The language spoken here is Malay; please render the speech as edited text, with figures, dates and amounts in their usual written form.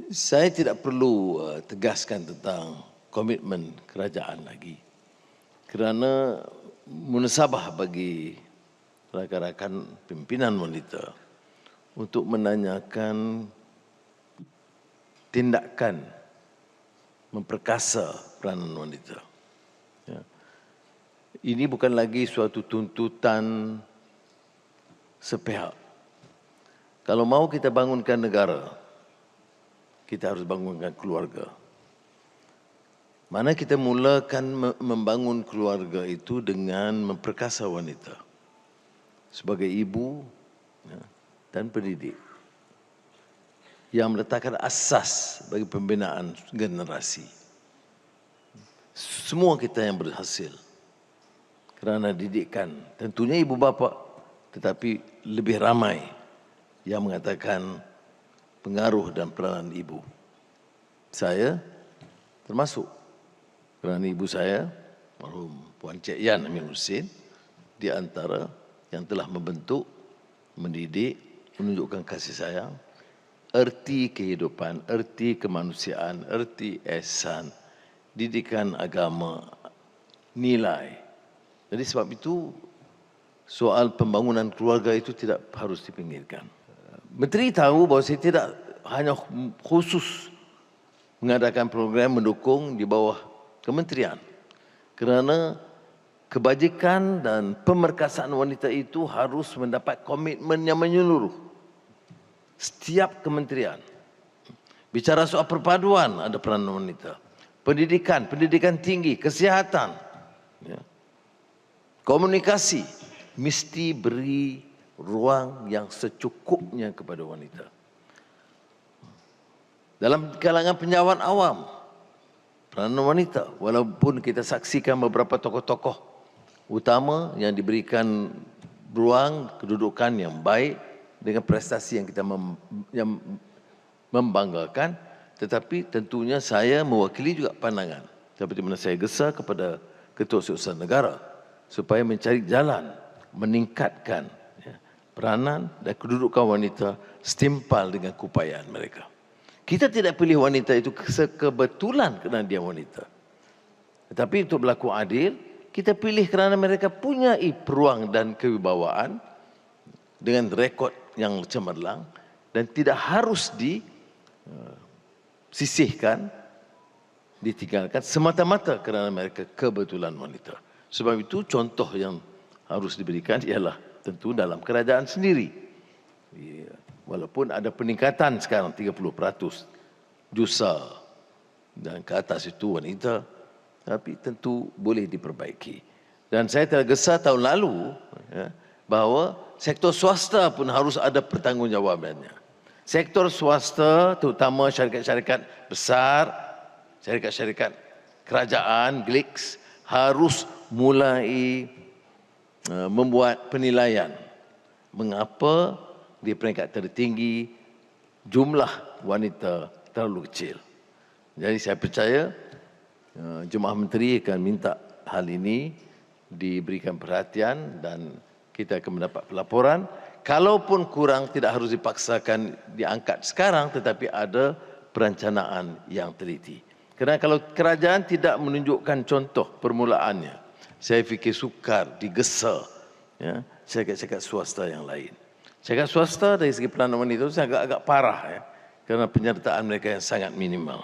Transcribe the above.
Saya tidak perlu tegaskan tentang komitmen kerajaan lagi, kerana munasabah bagi rakan-rakan pimpinan wanita untuk menanyakan tindakan memperkasa peranan wanita. Ya. Ini bukan lagi suatu tuntutan sepihak. Kalau mau kita bangunkan negara, kita harus bangunkan keluarga. Mana kita mulakan membangun keluarga itu dengan memperkasa wanita sebagai ibu dan pendidik yang meletakkan asas bagi pembinaan generasi. Semua kita yang berhasil kerana didikan, tentunya ibu bapa, tetapi lebih ramai yang mengatakan pengaruh dan peranan ibu. Saya termasuk, kerana ibu saya, almarhum Puan Cik Yan Amin Husin, di antara yang telah membentuk, mendidik, menunjukkan kasih sayang, erti kehidupan, erti kemanusiaan, erti ihsan, didikan agama, nilai. Jadi sebab itu, soal pembangunan keluarga itu tidak harus dipinggirkan. Menteri tahu bahawa saya tidak hanya khusus mengadakan program mendukung di bawah kementerian, kerana kebajikan dan pemerkasaan wanita itu harus mendapat komitmen yang menyeluruh. Setiap kementerian. Bicara soal perpaduan, ada peranan wanita. Pendidikan, pendidikan tinggi, kesihatan, komunikasi, mesti beri ruang yang secukupnya kepada wanita. Dalam kalangan penjawat awam, peranan wanita, walaupun kita saksikan beberapa tokoh-tokoh utama yang diberikan ruang kedudukan yang baik dengan prestasi yang kita membanggakan, tetapi tentunya saya mewakili juga pandangan seperti mana saya gesa kepada Ketua Setiausaha Negara supaya mencari jalan meningkatkan peranan dan kedudukan wanita setimpal dengan keupayaan mereka. Kita tidak pilih wanita itu sekebetulan kerana dia wanita. Tetapi untuk berlaku adil, kita pilih kerana mereka punya peluang dan kewibawaan dengan rekod yang cemerlang dan tidak harus disisihkan, ditinggalkan semata-mata kerana mereka kebetulan wanita. Sebab itu contoh yang harus diberikan ialah tentu dalam kerajaan sendiri. Walaupun ada peningkatan sekarang 30% jusa dan ke atas itu wanita, tapi tentu boleh diperbaiki. Dan saya tergesa tahun lalu bahawa sektor swasta pun harus ada pertanggungjawabannya. Sektor swasta, terutama syarikat-syarikat besar, syarikat-syarikat kerajaan, GLICS, harus mulai membuat penilaian mengapa di peringkat tertinggi jumlah wanita terlalu kecil. Jadi saya percaya Jemaah Menteri akan minta hal ini diberikan perhatian dan kita akan mendapat pelaporan. Kalaupun kurang, tidak harus dipaksakan diangkat sekarang, tetapi ada perencanaan yang teliti. Kerana kalau kerajaan tidak menunjukkan contoh permulaannya, saya fikir sukar digesa syarikat-syarikat swasta yang lain. Syarikat swasta dari segi peranan wanita itu agak-agak parah kerana penyertaan mereka yang sangat minimal.